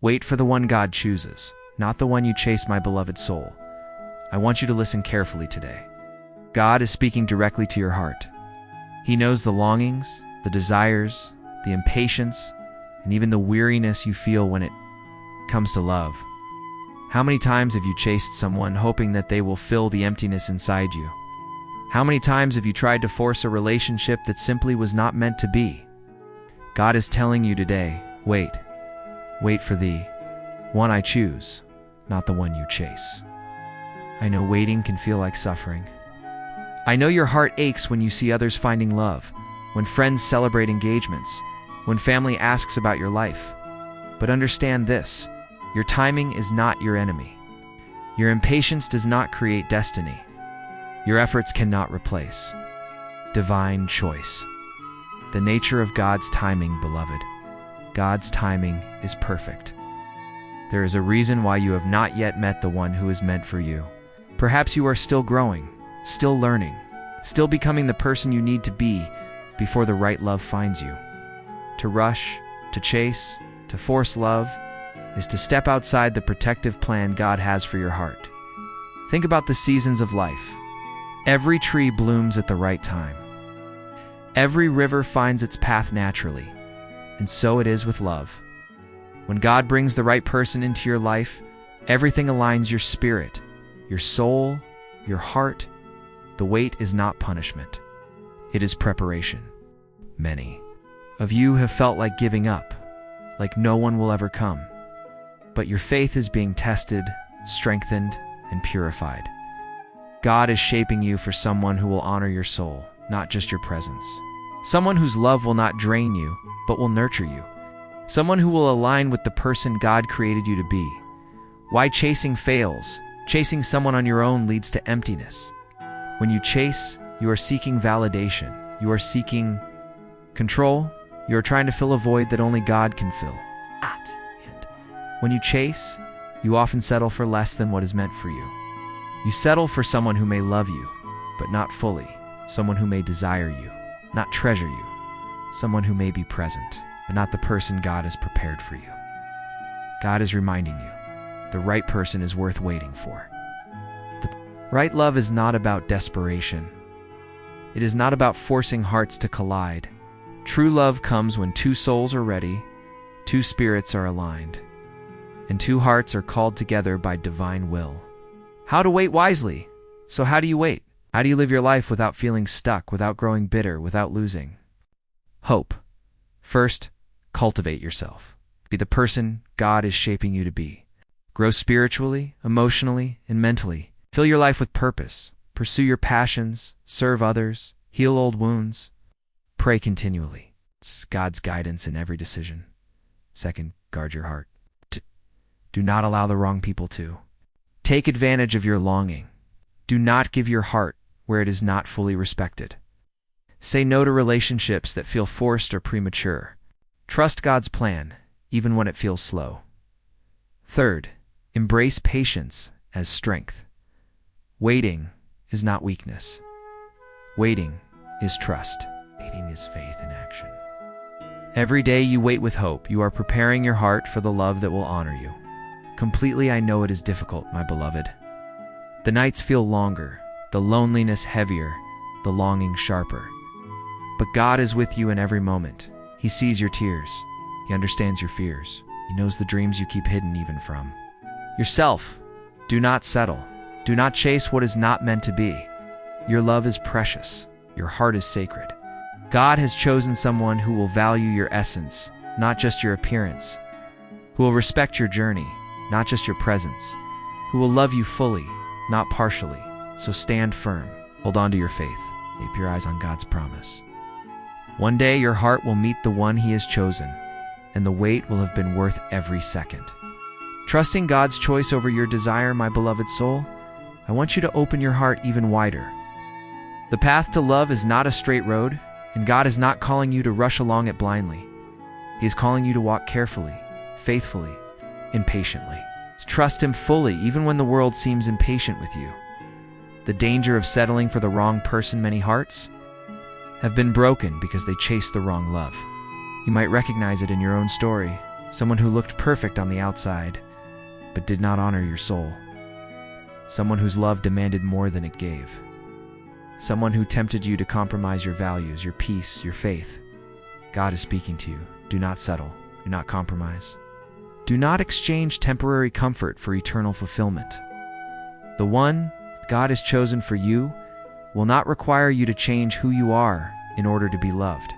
Wait for the one God chooses, not the one you chase, my beloved soul. I want you to listen carefully today. God is speaking directly to your heart. He knows the longings, the desires, the impatience, and even the weariness you feel when it comes to love. How many times have you chased someone hoping that they will fill the emptiness inside you? How many times have you tried to force a relationship that simply was not meant to be? God is telling you today, wait. Wait for the one I choose, not the one you chase. I know waiting can feel like suffering. I know your heart aches when you see others finding love, when friends celebrate engagements, when family asks about your life. But understand this, your timing is not your enemy. Your impatience does not create destiny. Your efforts cannot replace divine choice. The nature of God's timing, beloved. God's timing is perfect. There is a reason why you have not yet met the one who is meant for you. Perhaps you are still growing, still learning, still becoming the person you need to be before the right love finds you. To rush, to chase, to force love is to step outside the protective plan God has for your heart. Think about the seasons of life. Every tree blooms at the right time. Every river finds its path naturally, and so it is with love. When God brings the right person into your life, everything aligns: your spirit, your soul, your heart. The wait is not punishment. It is preparation. Many of you have felt like giving up, like no one will ever come. But your faith is being tested, strengthened, and purified. God is shaping you for someone who will honor your soul, not just your presence. Someone whose love will not drain you, but will nurture you. Someone who will align with the person God created you to be. Why chasing fails? Chasing someone on your own leads to emptiness. When you chase, you are seeking validation. You are seeking control. You are trying to fill a void that only God can fill. And when you chase, you often settle for less than what is meant for you. You settle for someone who may love you, but not fully. Someone who may desire you, not treasure you. Someone who may be present, but not the person God has prepared for you. God is reminding you, the right person is worth waiting for. The right love is not about desperation. It is not about forcing hearts to collide. True love comes when two souls are ready, two spirits are aligned, and two hearts are called together by divine will. How to wait wisely. So how do you wait? How do you live your life without feeling stuck, without growing bitter, without losing hope? First, cultivate yourself. Be the person God is shaping you to be. Grow spiritually, emotionally, and mentally. Fill your life with purpose. Pursue your passions, serve others, heal old wounds. Pray continually. It's God's guidance in every decision. Second, guard your heart. Do not allow the wrong people to take advantage of your longing. Do not give your heart where it is not fully respected. Say no to relationships that feel forced or premature. Trust God's plan, even when it feels slow. Third, embrace patience as strength. Waiting is not weakness. Waiting is trust. Waiting is faith in action. Every day you wait with hope, you are preparing your heart for the love that will honor you. Completely, I know it is difficult, my beloved. The nights feel longer, the loneliness heavier, the longing sharper. But God is with you in every moment. He sees your tears. He understands your fears. He knows the dreams you keep hidden even from yourself. Do not settle. Do not chase what is not meant to be. Your love is precious. Your heart is sacred. God has chosen someone who will value your essence, not just your appearance. Who will respect your journey, not just your presence. Who will love you fully, not partially. So stand firm. Hold on to your faith. Keep your eyes on God's promise. One day your heart will meet the one He has chosen, and the wait will have been worth every second. Trusting God's choice over your desire, my beloved soul, I want you to open your heart even wider. The path to love is not a straight road, and God is not calling you to rush along it blindly. He is calling you to walk carefully, faithfully, and patiently. Trust Him fully, even when the world seems impatient with you. The danger of settling for the wrong person: many hearts have been broken because they chased the wrong love. You might recognize it in your own story. Someone who looked perfect on the outside, but did not honor your soul. Someone whose love demanded more than it gave. Someone who tempted you to compromise your values, your peace, your faith. God is speaking to you. Do not settle. Do not compromise. Do not exchange temporary comfort for eternal fulfillment. The one God has chosen for you will not require you to change who you are in order to be loved.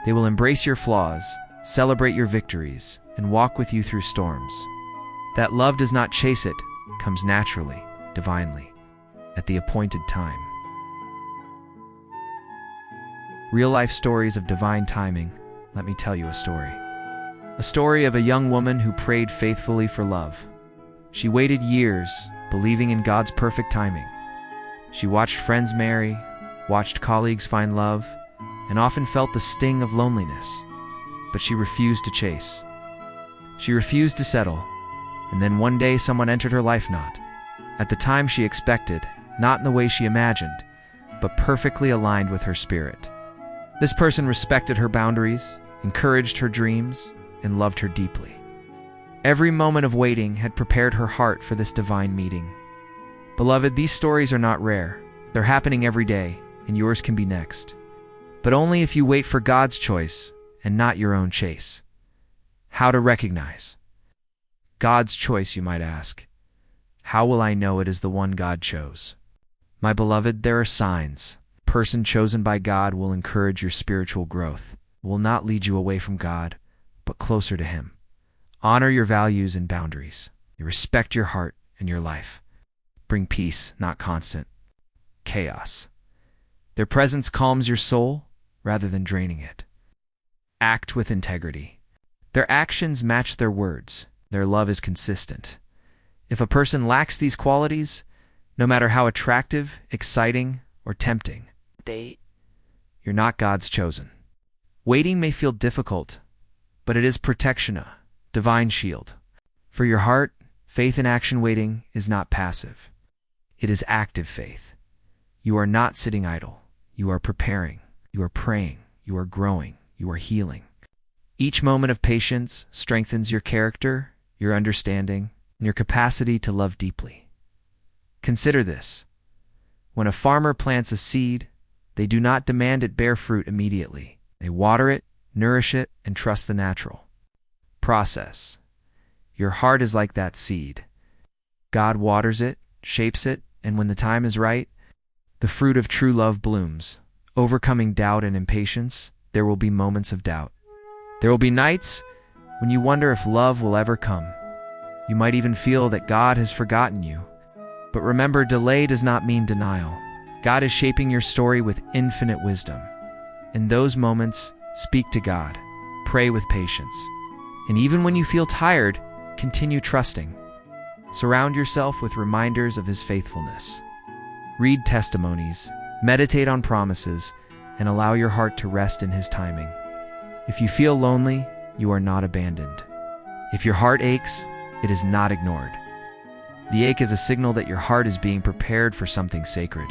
They will embrace your flaws, celebrate your victories, and walk with you through storms. That love does not chase it, comes naturally, divinely, at the appointed time. Real-life stories of divine timing. Let me tell you a story. A story of a young woman who prayed faithfully for love. She waited years, believing in God's perfect timing. She watched friends marry, watched colleagues find love, and often felt the sting of loneliness. But she refused to chase. She refused to settle, and then one day someone entered her life not at the time she expected, not in the way she imagined, but perfectly aligned with her spirit. This person respected her boundaries, encouraged her dreams, and loved her deeply. Every moment of waiting had prepared her heart for this divine meeting. Beloved, these stories are not rare. They're happening every day, and yours can be next. But only if you wait for God's choice and not your own chase. How to recognize God's choice, you might ask. How will I know it is the one God chose? My beloved, there are signs. The person chosen by God will encourage your spiritual growth, will not lead you away from God, but closer to Him. Honor your values and boundaries. They respect your heart and your life. Bring peace, not constant chaos. Their presence calms your soul rather than draining it. Act with integrity. Their actions match their words. Their love is consistent. If a person lacks these qualities, no matter how attractive, exciting, or tempting, you're not God's chosen. Waiting may feel difficult, but it is protection, a divine shield. For your heart, faith in action waiting is not passive. It is active faith. You are not sitting idle. You are preparing. You are praying. You are growing. You are healing. Each moment of patience strengthens your character, your understanding, and your capacity to love deeply. Consider this. When a farmer plants a seed, they do not demand it bear fruit immediately. They water it, nourish it, and trust the natural process. Your heart is like that seed. God waters it, shapes it, and when the time is right, the fruit of true love blooms. Overcoming doubt and impatience, there will be moments of doubt. There will be nights when you wonder if love will ever come. You might even feel that God has forgotten you. But remember, delay does not mean denial. God is shaping your story with infinite wisdom. In those moments, speak to God. Pray with patience. And even when you feel tired, continue trusting. Surround yourself with reminders of His faithfulness. Read testimonies, meditate on promises, and allow your heart to rest in His timing. If you feel lonely, you are not abandoned. If your heart aches, it is not ignored. The ache is a signal that your heart is being prepared for something sacred.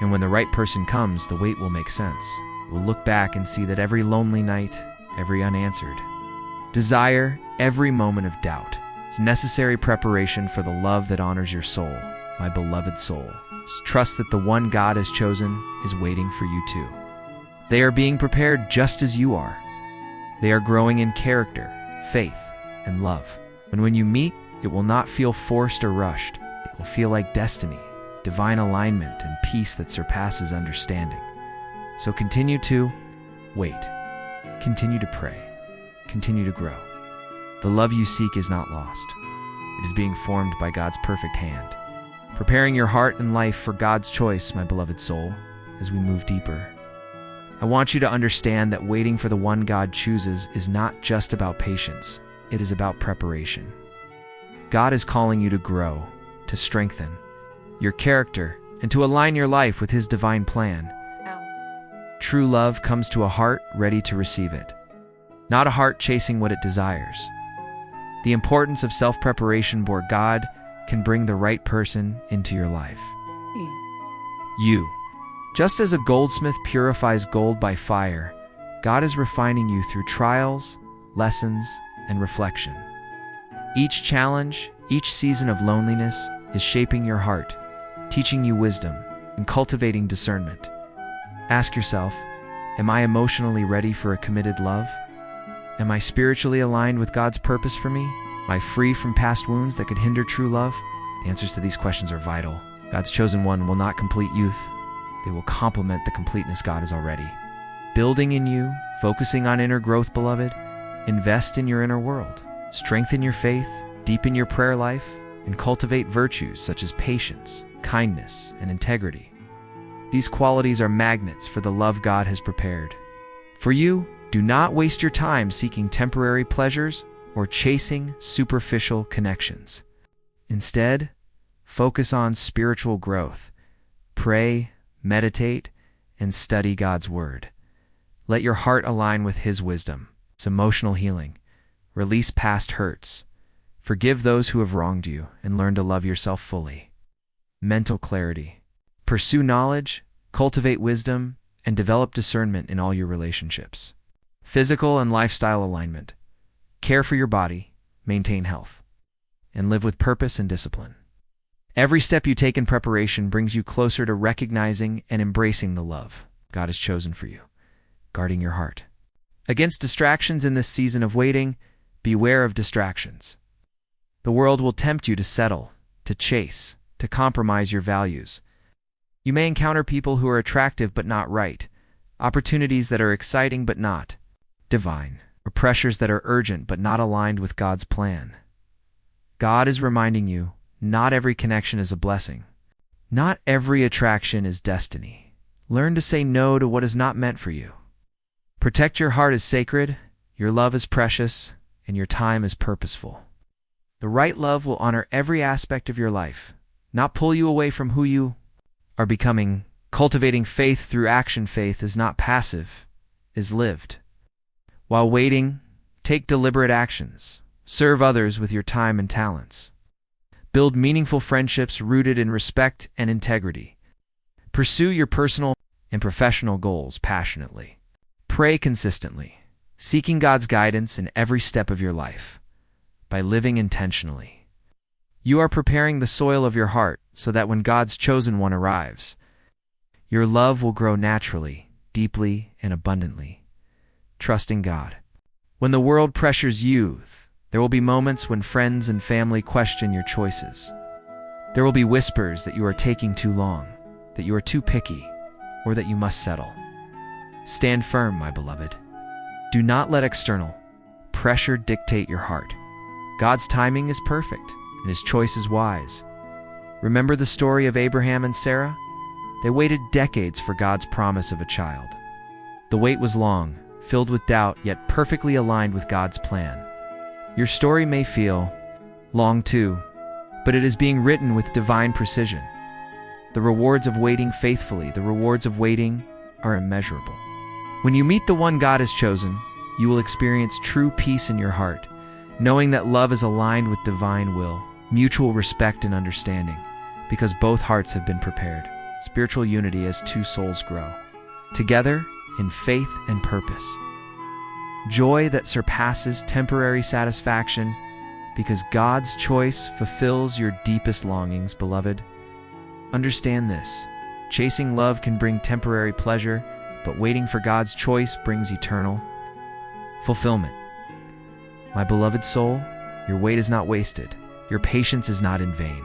And when the right person comes, the wait will make sense. You will look back and see that every lonely night, every unanswered desire, every moment of doubt is necessary preparation for the love that honors your soul, my beloved soul. Trust that the one God has chosen is waiting for you too. They are being prepared just as you are. They are growing in character, faith, and love. And when you meet, it will not feel forced or rushed. It will feel like destiny, divine alignment, and peace that surpasses understanding. So continue to wait. Continue to pray. Continue to grow. The love you seek is not lost. It is being formed by God's perfect hand, preparing your heart and life for God's choice, my beloved soul, as we move deeper. I want you to understand that waiting for the one God chooses is not just about patience. It is about preparation. God is calling you to grow, to strengthen your character, and to align your life with His divine plan. True love comes to a heart ready to receive it, not a heart chasing what it desires. The importance of self-preparation before God can bring the right person into your life. You. Just as a goldsmith purifies gold by fire, God is refining you through trials, lessons, and reflection. Each challenge, each season of loneliness is shaping your heart, teaching you wisdom, and cultivating discernment. Ask yourself, am I emotionally ready for a committed love? Am I spiritually aligned with God's purpose for me? Am I free from past wounds that could hinder true love? The answers to these questions are vital. God's chosen one will not complete youth. They will complement the completeness God is already building in you, focusing on inner growth, beloved. Invest in your inner world. Strengthen your faith, deepen your prayer life, and cultivate virtues such as patience, kindness, and integrity. These qualities are magnets for the love God has prepared for you. Do not waste your time seeking temporary pleasures or chasing superficial connections. Instead, focus on spiritual growth. Pray, meditate, and study God's Word. Let your heart align with His wisdom. It's emotional healing. Release past hurts. Forgive those who have wronged you and learn to love yourself fully. Mental clarity. Pursue knowledge, cultivate wisdom, and develop discernment in all your relationships. Physical and lifestyle alignment. Care for your body, maintain health, and live with purpose and discipline. Every step you take in preparation brings you closer to recognizing and embracing the love God has chosen for you, guarding your heart. Against distractions in this season of waiting, beware of distractions. The world will tempt you to settle, to chase, to compromise your values. You may encounter people who are attractive but not right, opportunities that are exciting but not divine, or pressures that are urgent but not aligned with God's plan. God is reminding you, not every connection is a blessing. Not every attraction is destiny. Learn to say no to what is not meant for you. Protect your heart as sacred, your love is precious, and your time is purposeful. The right love will honor every aspect of your life, not pull you away from who you are becoming. Cultivating faith through action. Faith is not passive, is lived. While waiting, take deliberate actions. Serve others with your time and talents. Build meaningful friendships rooted in respect and integrity. Pursue your personal and professional goals passionately. Pray consistently, seeking God's guidance in every step of your life. By living intentionally, you are preparing the soil of your heart so that when God's chosen one arrives, your love will grow naturally, deeply, and abundantly. Trusting God. When the world pressures you, there will be moments when friends and family question your choices. There will be whispers that you are taking too long, that you are too picky, or that you must settle. Stand firm, my beloved. Do not let external pressure dictate your heart. God's timing is perfect, and His choice is wise. Remember the story of Abraham and Sarah? They waited decades for God's promise of a child. The wait was long, filled with doubt, yet perfectly aligned with God's plan. Your story may feel long too, but it is being written with divine precision. The rewards of waiting faithfully, the rewards of waiting are immeasurable. When you meet the one God has chosen, you will experience true peace in your heart, knowing that love is aligned with divine will, mutual respect and understanding, because both hearts have been prepared. Spiritual unity as two souls grow together in faith and purpose. Joy that surpasses temporary satisfaction, because God's choice fulfills your deepest longings, beloved. Understand this. Chasing love can bring temporary pleasure, but waiting for God's choice brings eternal fulfillment. My beloved soul, your wait is not wasted. Your patience is not in vain.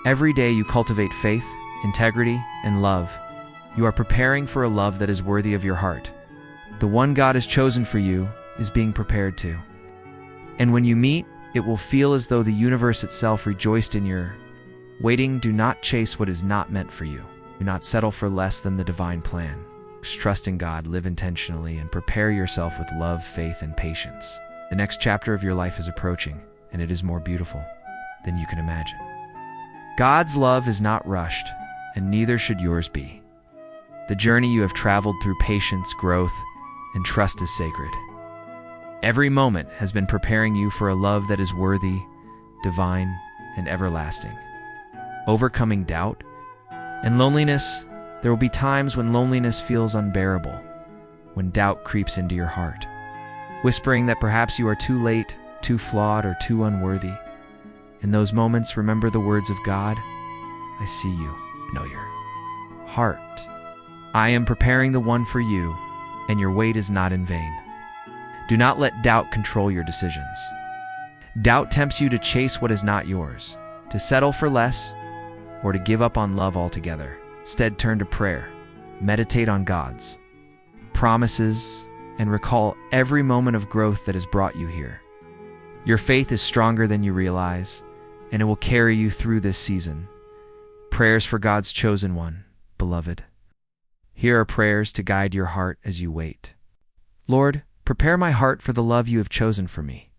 Every day you cultivate faith, integrity, and love. You are preparing for a love that is worthy of your heart. The one God has chosen for you is being prepared too. And when you meet, it will feel as though the universe itself rejoiced in your waiting. Do not chase what is not meant for you. Do not settle for less than the divine plan. Trust in God, live intentionally, and prepare yourself with love, faith, and patience. The next chapter of your life is approaching, and it is more beautiful than you can imagine. God's love is not rushed, and neither should yours be. The journey you have traveled through patience, growth, and trust is sacred. Every moment has been preparing you for a love that is worthy, divine, and everlasting. Overcoming doubt and loneliness. There will be times when loneliness feels unbearable, when doubt creeps into your heart. whispering that perhaps you are too late, too flawed, or too unworthy. In those moments, remember the words of God. I see you, know your heart. I am preparing the one for you, and your wait is not in vain. Do not let doubt control your decisions. Doubt tempts you to chase what is not yours, to settle for less, or to give up on love altogether. Instead, turn to prayer, meditate on God's promises, and recall every moment of growth that has brought you here. Your faith is stronger than you realize, and it will carry you through this season. Prayers for God's chosen one, beloved. Here are prayers to guide your heart as you wait. Lord, prepare my heart for the love you have chosen for me.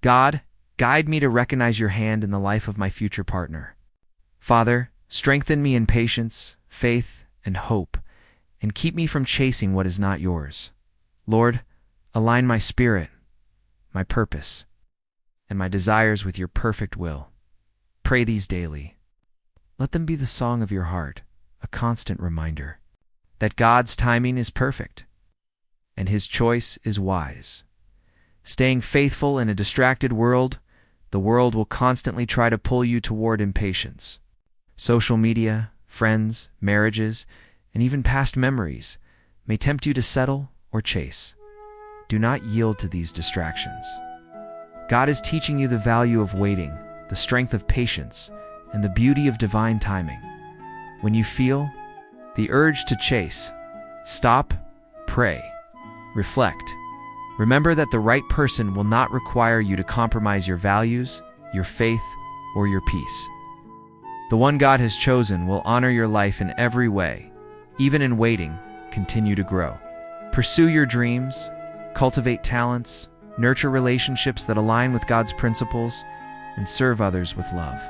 God, guide me to recognize your hand in the life of my future partner. Father, strengthen me in patience, faith, and hope, and keep me from chasing what is not yours. Lord, align my spirit, my purpose, and my desires with your perfect will. Pray these daily. Let them be the song of your heart, a constant reminder that God's timing is perfect and his choice is wise. Staying faithful in a distracted world, the world will constantly try to pull you toward impatience. Social media, friends, marriages, and even past memories may tempt you to settle or chase. Do not yield to these distractions. God is teaching you the value of waiting, the strength of patience, and the beauty of divine timing. When you feel the urge to chase, stop, pray, reflect. Remember that the right person will not require you to compromise your values, your faith, or your peace. The one God has chosen will honor your life in every way. Even in waiting, continue to grow. Pursue your dreams, cultivate talents, nurture relationships that align with God's principles, and serve others with love.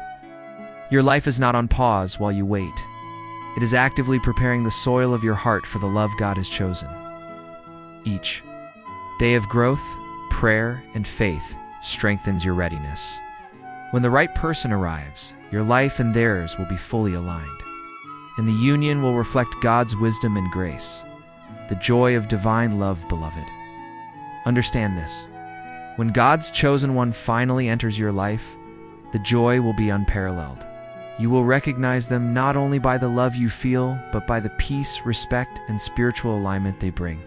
Your life is not on pause while you wait. It is actively preparing the soil of your heart for the love God has chosen. Each day of growth, prayer, and faith strengthens your readiness. When the right person arrives, your life and theirs will be fully aligned, and the union will reflect God's wisdom and grace, the joy of divine love, beloved. Understand this. When God's chosen one finally enters your life, the joy will be unparalleled. You will recognize them not only by the love you feel, but by the peace, respect, and spiritual alignment they bring.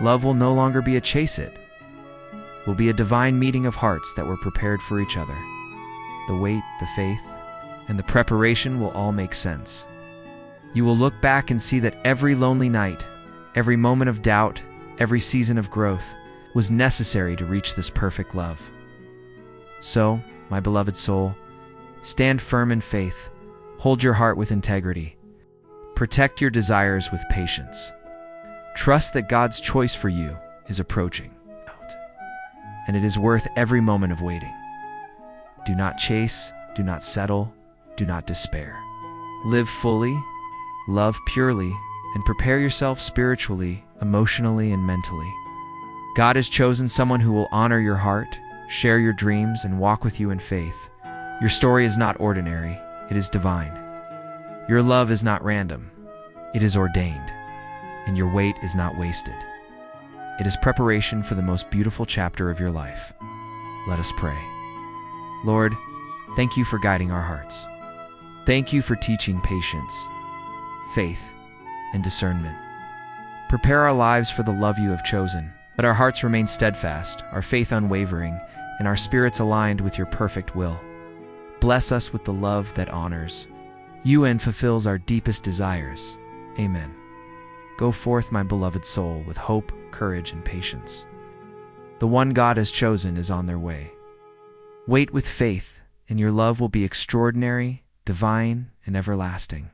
Love will no longer be a chase it. It will be a divine meeting of hearts that were prepared for each other. The wait, the faith, and the preparation will all make sense. You will look back and see that every lonely night, every moment of doubt, every season of growth was necessary to reach this perfect love. So, my beloved soul, stand firm in faith, hold your heart with integrity, protect your desires with patience. Trust that God's choice for you is approaching, and it is worth every moment of waiting. Do not chase, do not settle, do not despair. Live fully, love purely, and prepare yourself spiritually, emotionally, and mentally. God has chosen someone who will honor your heart, share your dreams, and walk with you in faith. Your story is not ordinary, it is divine. Your love is not random, it is ordained, and your wait is not wasted. It is preparation for the most beautiful chapter of your life. Let us pray. Lord, thank you for guiding our hearts. Thank you for teaching patience, faith, and discernment. Prepare our lives for the love you have chosen. Let our hearts remain steadfast, our faith unwavering, and our spirits aligned with your perfect will. Bless us with the love that honors you and fulfills our deepest desires. Amen. Go forth, my beloved soul, with hope, courage, and patience. The one God has chosen is on their way. Wait with faith, and your love will be extraordinary, divine, and everlasting.